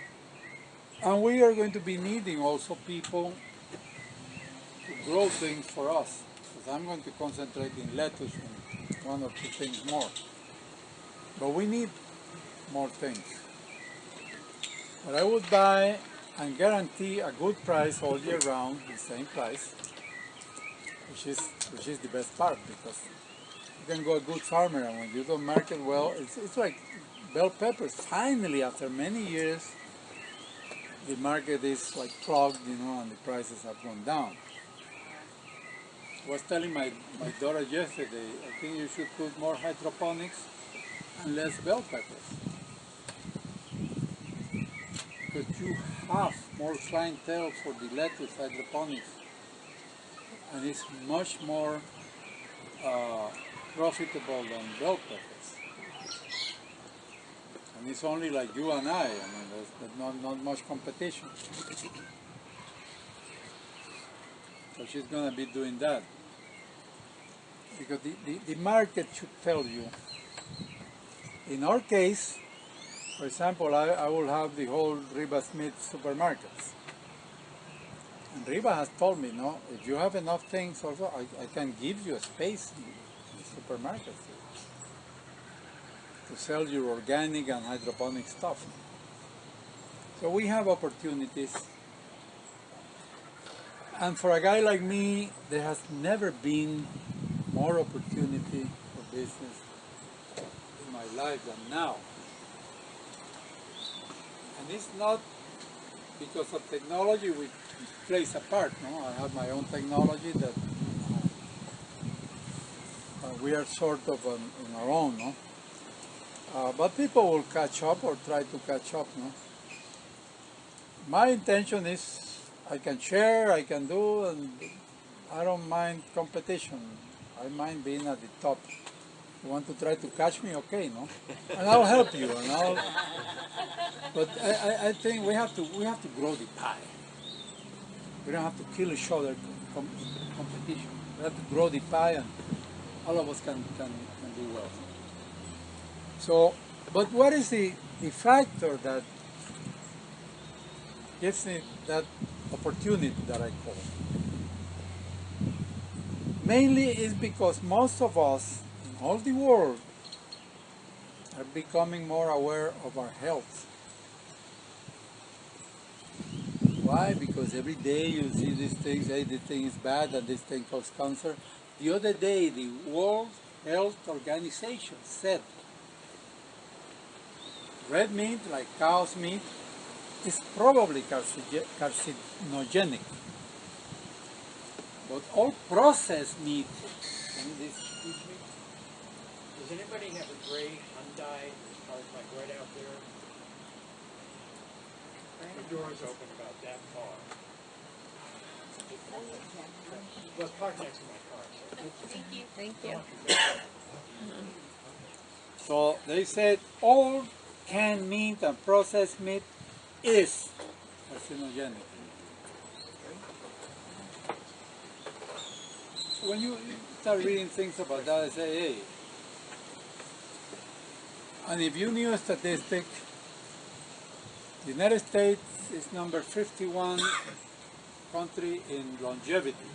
and we are going to be needing also people to grow things for us. Because I'm going to concentrate in lettuce and one or two things more. But we need more things. But I would buy and guarantee a good price all year round, the same price, which is the best part, because you can go a good farmer, and when you don't market well, it's like bell peppers. Finally, after many years, the market is like clogged, and the prices have gone down. I was telling my daughter yesterday, I think you should put more hydroponics and less bell peppers. Because you have more clientele for the lettuce hydroponics, and it's much more profitable than bell peppers. And it's only like you and I mean, there's not much competition. So she's going to be doing that. Because the market should tell you. In our case, for example, I will have the whole Riva Smith supermarkets. And Riva has told me, no, if you have enough things also, I can give you a space in the supermarkets to sell your organic and hydroponic stuff. So we have opportunities. And for a guy like me, there has never been more opportunity for business in my life than now. And it's not because of technology which plays a part. No, I have my own technology that we are sort of on our own. No, but people will catch up or try to catch up. No, my intention is I can share, I can do, and I don't mind competition. I mind being at the top. You want to try to catch me, okay, no? And I'll help you, but I think we have to grow the pie. We don't have to kill each other in competition. We have to grow the pie, and all of us can do well. So, but what is the factor that gives me that opportunity that I call? Mainly is because most of us in all the world are becoming more aware of our health. Why? Because every day you see these things, hey, this thing is bad and this thing causes cancer. The other day, the World Health Organization said red meat, like cow's meat, is probably carcinogenic. But all processed meat, does anybody have a gray undyed cart like right out there? The door's open about that far. Well, park next to my car. So. Thank you. Thank you. So they said all canned meat and processed meat is carcinogenic. When you start reading things about that, I say, hey, and if you knew a statistic, the United States is number 51 country in longevity.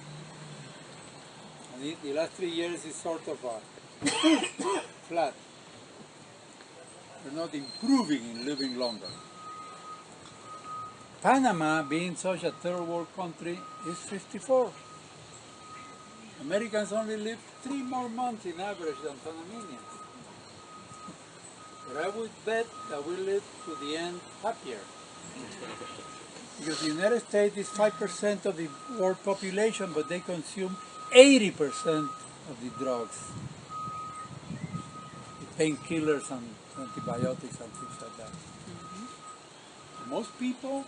And the last 3 years is sort of flat. We're not improving in living longer. Panama, being such a third world country, is 54. Americans only live 3 more months in average than Panamanians. But I would bet that we live to the end happier. Because the United States is 5% of the world population, but they consume 80% of the drugs, the painkillers and antibiotics and things like that. Most people,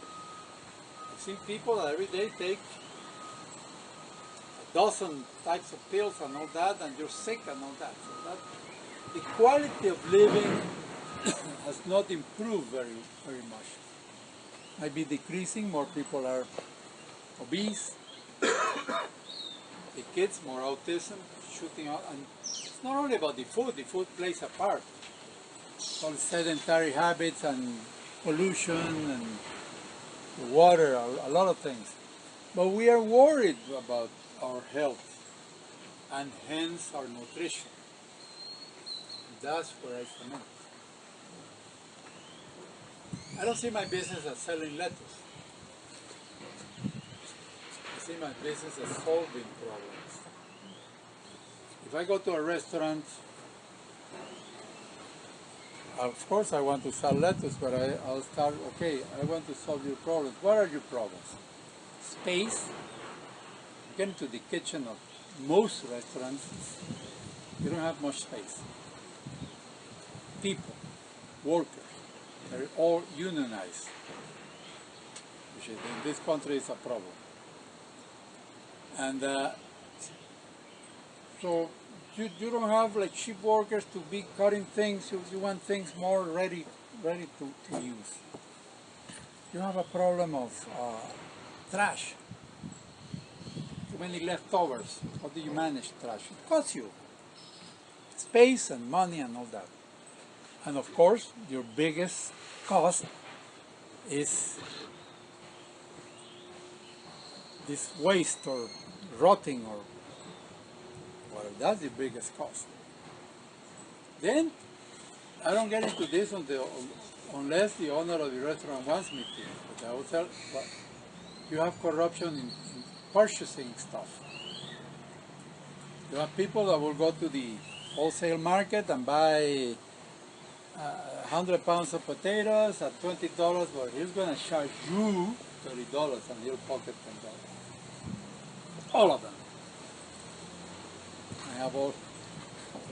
I see people that every day take a dozen types of pills and all that, and you're sick and all that. So that the quality of living has not improved very much. Might be decreasing. More people are obese. The kids, more autism, shooting out, and it's not only about the food. The food plays a part. All sedentary habits and pollution and the water, a lot of things. But we are worried about our health and hence our nutrition. That's where I come in. I don't see my business as selling lettuce. I see my business as solving problems. If I go to a restaurant, of course I want to sell lettuce, but I'll start, okay, I want to solve your problems. What are your problems? Space. Get into the kitchen of most restaurants, you don't have much space. People, workers, they're all unionized, which in this country is a problem. And so you don't have like cheap workers to be cutting things. You want things more ready to use. You have a problem of trash. Too many leftovers. How do you manage trash? It costs you space and money and all that. And of course, your biggest cost is this waste or rotting or whatever. That's the biggest cost. Then, I don't get into this unless the owner of the restaurant wants me to. But I will tell, but you have corruption in purchasing stuff. You have people that will go to the wholesale market and buy 100 pounds of potatoes at $20, but he's going to charge you $30 and he'll pocket $10. All of them. I have a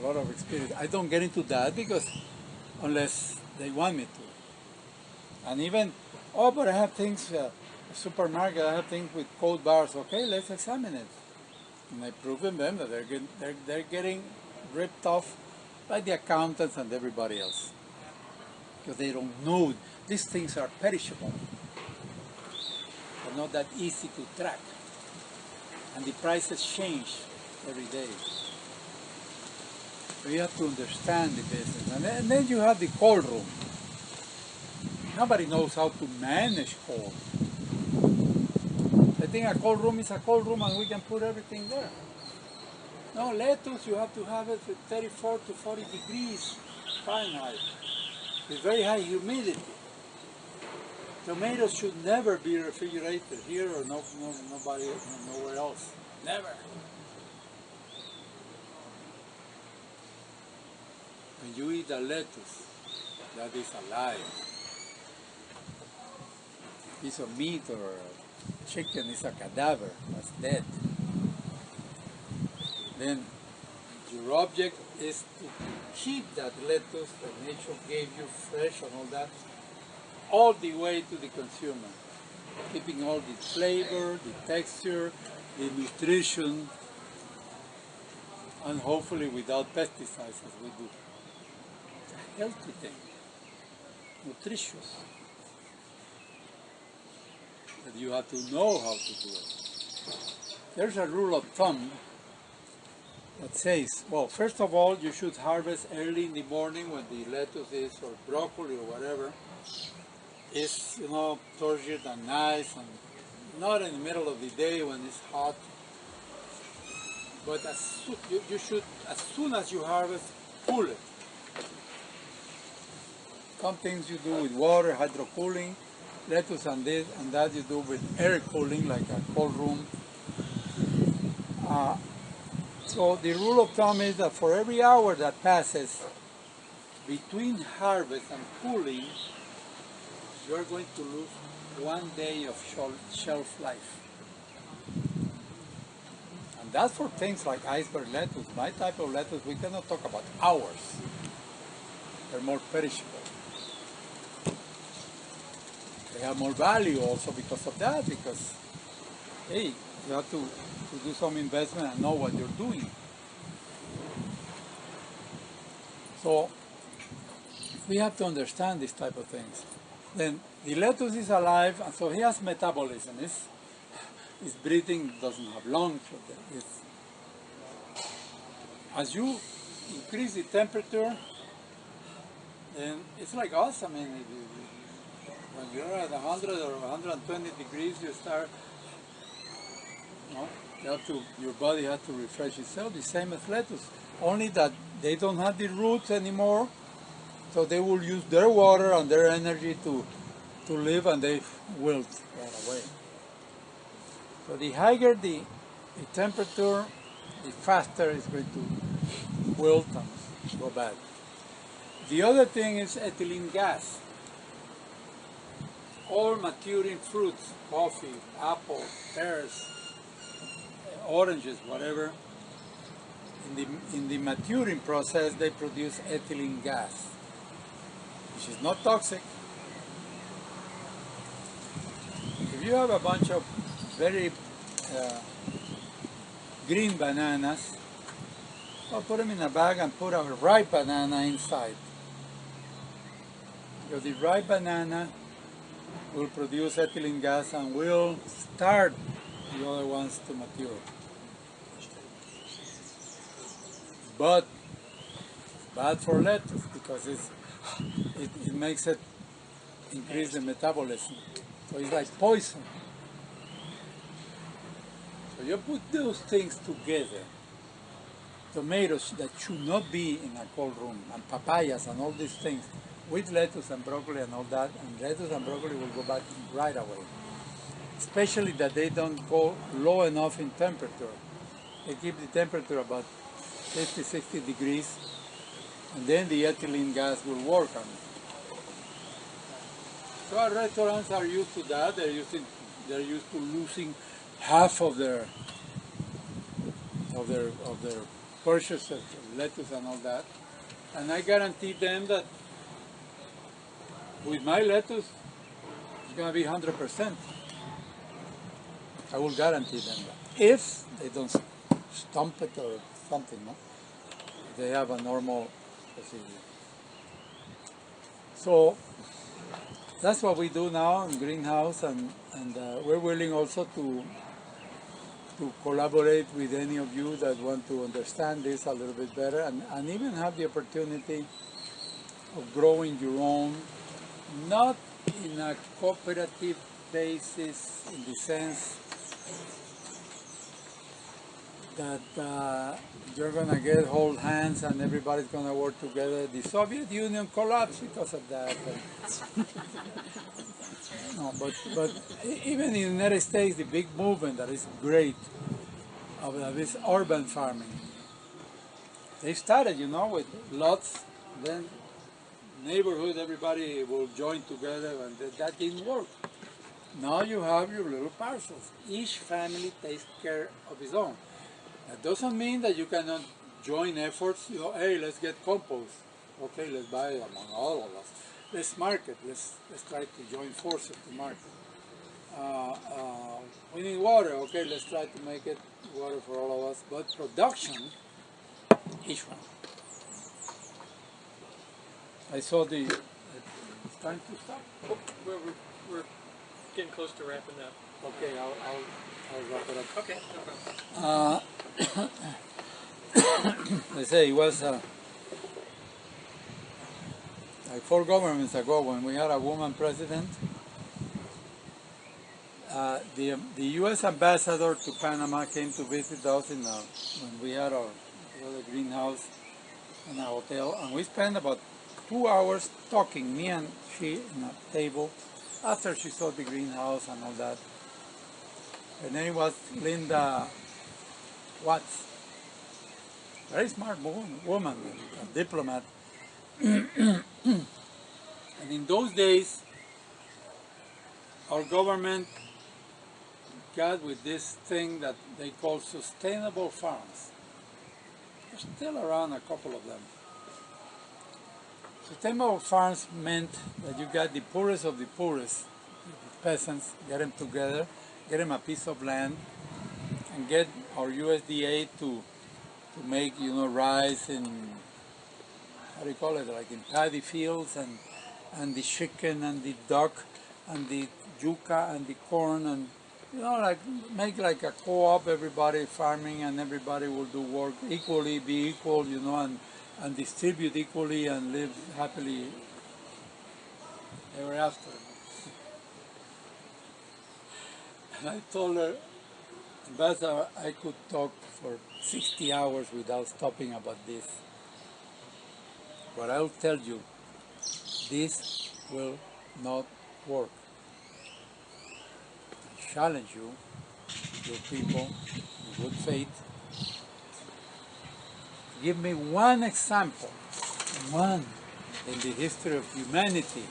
lot of experience. I don't get into that because unless they want me to. And even, oh, but I have things, supermarket, I have things with cold bars. Okay, let's examine it. And I prove to them that they're getting ripped off by the accountants and everybody else. Because they don't know. These things are perishable. They're not that easy to track. And the prices change every day. So you have to understand the business. And then you have the cold room. Nobody knows how to manage cold. I think a cold room is a cold room and we can put everything there. No, lettuce, you have to have it at 34 to 40 degrees Fahrenheit with very high humidity. Tomatoes should never be refrigerated here or nowhere else. Never. When you eat a lettuce, that is alive. A piece of meat or a chicken is a cadaver, that's dead. Then your object is to keep that lettuce that nature gave you fresh and all that, all the way to the consumer. Keeping all the flavor, the texture, the nutrition, and hopefully without pesticides as we do. It's a healthy thing, nutritious. But you have to know how to do it. There's a rule of thumb that says, well, first of all, you should harvest early in the morning when the lettuce is, or broccoli or whatever, is, turgid and nice, and not in the middle of the day when it's hot. But you should, as soon as you harvest, cool it. Some things you do with water, hydro-cooling, lettuce and this and that you do with air cooling, like a cold room. So the rule of thumb is that for every hour that passes between harvest and cooling, you are going to lose 1 day of shelf life. And that's for things like iceberg lettuce. My type of lettuce, we cannot talk about hours. They're more perishable. they have more value also because of that, because, hey, you have to do some investment and know what you're doing. So we have to understand these type of things. Then the lettuce is alive, and so he has metabolism. His breathing doesn't have lungs. As you increase the temperature, then it's like us. I mean, when you're at 100 or 120 degrees, you start, your body has to refresh itself, the same as lettuce. Only that they don't have the roots anymore, so they will use their water and their energy to live, and they wilt right away. So the higher the temperature, the faster it's going to wilt and go bad. The other thing is ethylene gas. All maturing fruits, coffee, apple, pears, oranges, whatever, in the maturing process they produce ethylene gas, which is not toxic. If you have a bunch of very green bananas, I'll put them in a bag and put a ripe banana inside. Because the ripe banana will produce ethylene gas and will start the other ones to mature. But bad for lettuce because it makes it increase the metabolism. So it's like poison. So you put those things together, tomatoes that should not be in a cold room, and papayas and all these things, with lettuce and broccoli and all that, and lettuce and broccoli will go back right away. Especially that they don't go low enough in temperature. They keep the temperature about 50, 60 degrees, and then the ethylene gas will work on it. So our restaurants are used to that. They're used to losing half of their purchase of lettuce and all that. And I guarantee them that with my lettuce, it's going to be 100%. I will guarantee them that. If they don't stump it or something, no? They have a normal procedure. So that's what we do now in greenhouse, and we're willing also to collaborate with any of you that want to understand this a little bit better, and even have the opportunity of growing your own, not in a cooperative basis in the sense that you're going to get hold hands and everybody's going to work together. The Soviet Union collapsed because of that. No, but even in the United States, the big movement that is great of this urban farming, they started, with lots, then neighborhood, everybody will join together, and that didn't work. Now you have your little parcels. Each family takes care of its own. That doesn't mean that you cannot join efforts. Hey, let's get compost. Okay, let's buy it among all of us. Let's market. Let's try to join forces to market. We need water. Okay, let's try to make it water for all of us. But production, each one. I saw the. It's time to stop. Oh, we're getting close to wrapping up. Okay, I'll wrap it up. Okay, no problem. They say it was like 4 governments ago when we had a woman president. The U.S. ambassador to Panama came to visit us when we had our greenhouse in a hotel, and we spent about 2 hours talking, me and she, in a table, after she saw the greenhouse and all that. Her name was Linda Watts. Very smart woman, a diplomat. And in those days, our government got with this thing that they call sustainable farms. There's still around a couple of them. Sustainable farms meant that you got the poorest of the poorest, peasants, get them together, get them a piece of land, and get our USDA to make, you know, rice in, how do you call it, like in paddy fields, and the chicken and the duck and the yuca and the corn, and, you know, like make like a co-op, everybody farming, and everybody will do work equally, be equal, you know, and distribute equally and live happily ever after. And I told her, Ambassador, I could talk for 60 hours without stopping about this. But I'll tell you, this will not work. I challenge you, your people, in good faith, give me one example, one, in the history of humanity.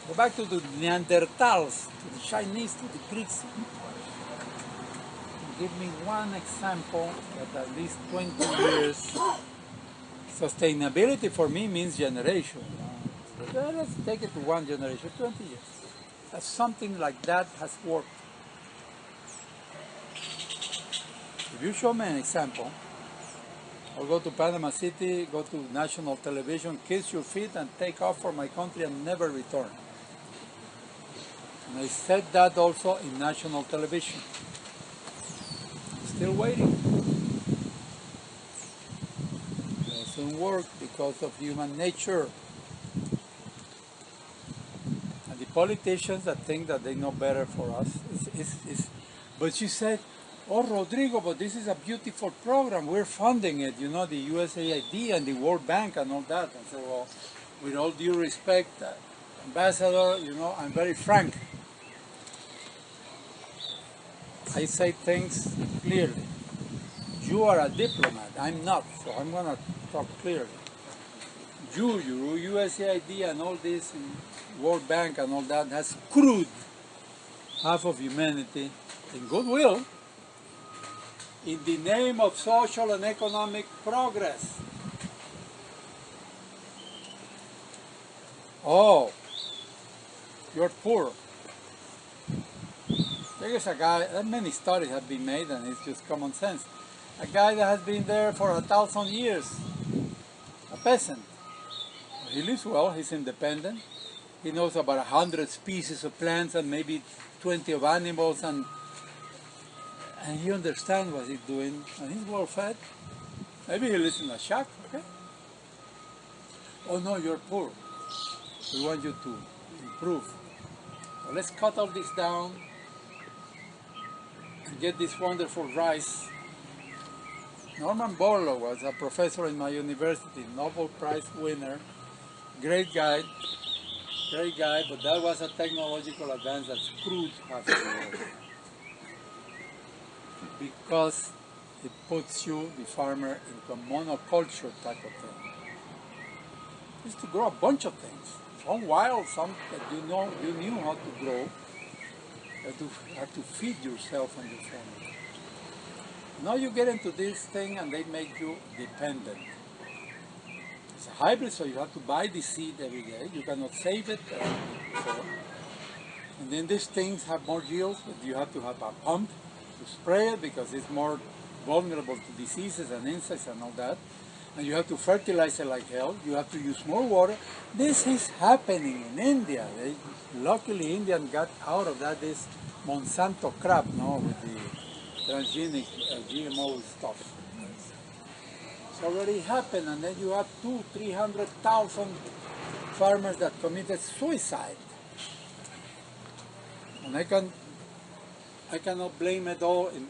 Go back to the Neanderthals, to the Chinese, to the Greeks. Give me one example that at least 20 years. Sustainability for me means generation. Let's take it to one generation, 20 years. That something like that has worked. If you show me an example, I'll go to Panama City, go to national television, kiss your feet, and take off for my country and never return. And I said that also in national television. Still waiting. Doesn't work because of human nature. And the politicians that think that they know better for us, but she said, oh, Rodrigo, but this is a beautiful program. We're funding it, you know, the USAID and the World Bank and all that. And so, well, with all due respect, Ambassador, you know, I'm very frank. I say things clearly. You are a diplomat, I'm not, so I'm going to talk clearly. You, USAID and all this, World Bank and all that, has screwed half of humanity in goodwill in the name of social and economic progress. Oh, you're poor. There is a guy, many studies have been made, and it's just common sense. A guy that has been there for 1,000 years, a peasant. He lives well, he's independent. He knows about 100 species of plants and maybe 20 of animals, and he understands what he's doing, and he's well fed. Maybe he lives in a shack, okay? Oh no, you're poor. We want you to improve. So let's cut all this down and get this wonderful rice. Norman Borlaug was a professor in my university, Nobel Prize winner, great guy, but that was a technological advance that screwed half the world. Because it puts you, the farmer, into a monoculture type of thing. It's to grow a bunch of things. Some wild, some that you knew how to grow. You have to feed yourself and your family. Now you get into this thing and they make you dependent. It's a hybrid, so you have to buy the seed every day. You cannot save it. And then these things have more yields, but you have to have a pump to spray it because it's more vulnerable to diseases and insects and all that. And you have to fertilize it like hell. You have to use more water. This is happening in India. Luckily, India got out of that, this Monsanto crap, no, with the transgenic GMO stuff. It's already happened, and then you have 200,000-300,000 farmers that committed suicide. And I cannot blame it all in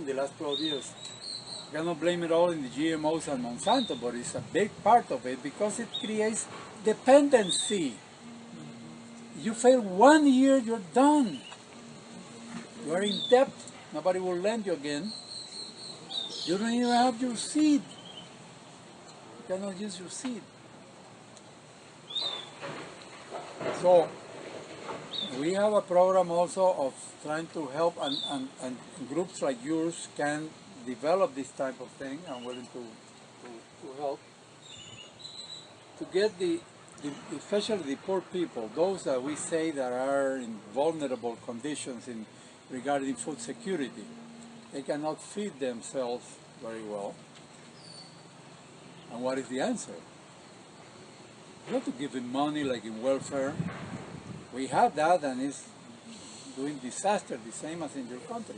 the last 12 years. I cannot blame it all in the GMOs and Monsanto, but it's a big part of it because it creates dependency. You fail 1 year, you're done. You are in debt. Nobody will lend you again. You don't even have your seed. You cannot use your seed. So we have a program also of trying to help, and groups like yours can develop this type of thing. I'm willing to help to get the especially the poor people, those that we say that are in vulnerable conditions in regarding food security, they cannot feed themselves very well. And what is the answer? You have to give them money like in welfare. We have that and it's doing disaster, the same as in your country.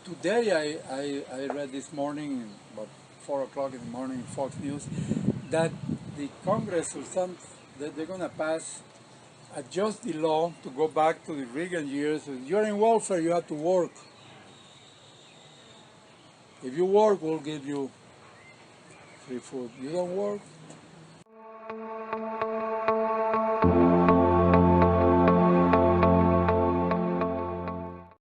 Today I read this morning, about 4 o'clock in the morning, Fox News, that the Congress or some, that they're going to pass, adjust the law to go back to the Reagan years. If you're in welfare, you have to work. If you work, we'll give you free food. You don't work,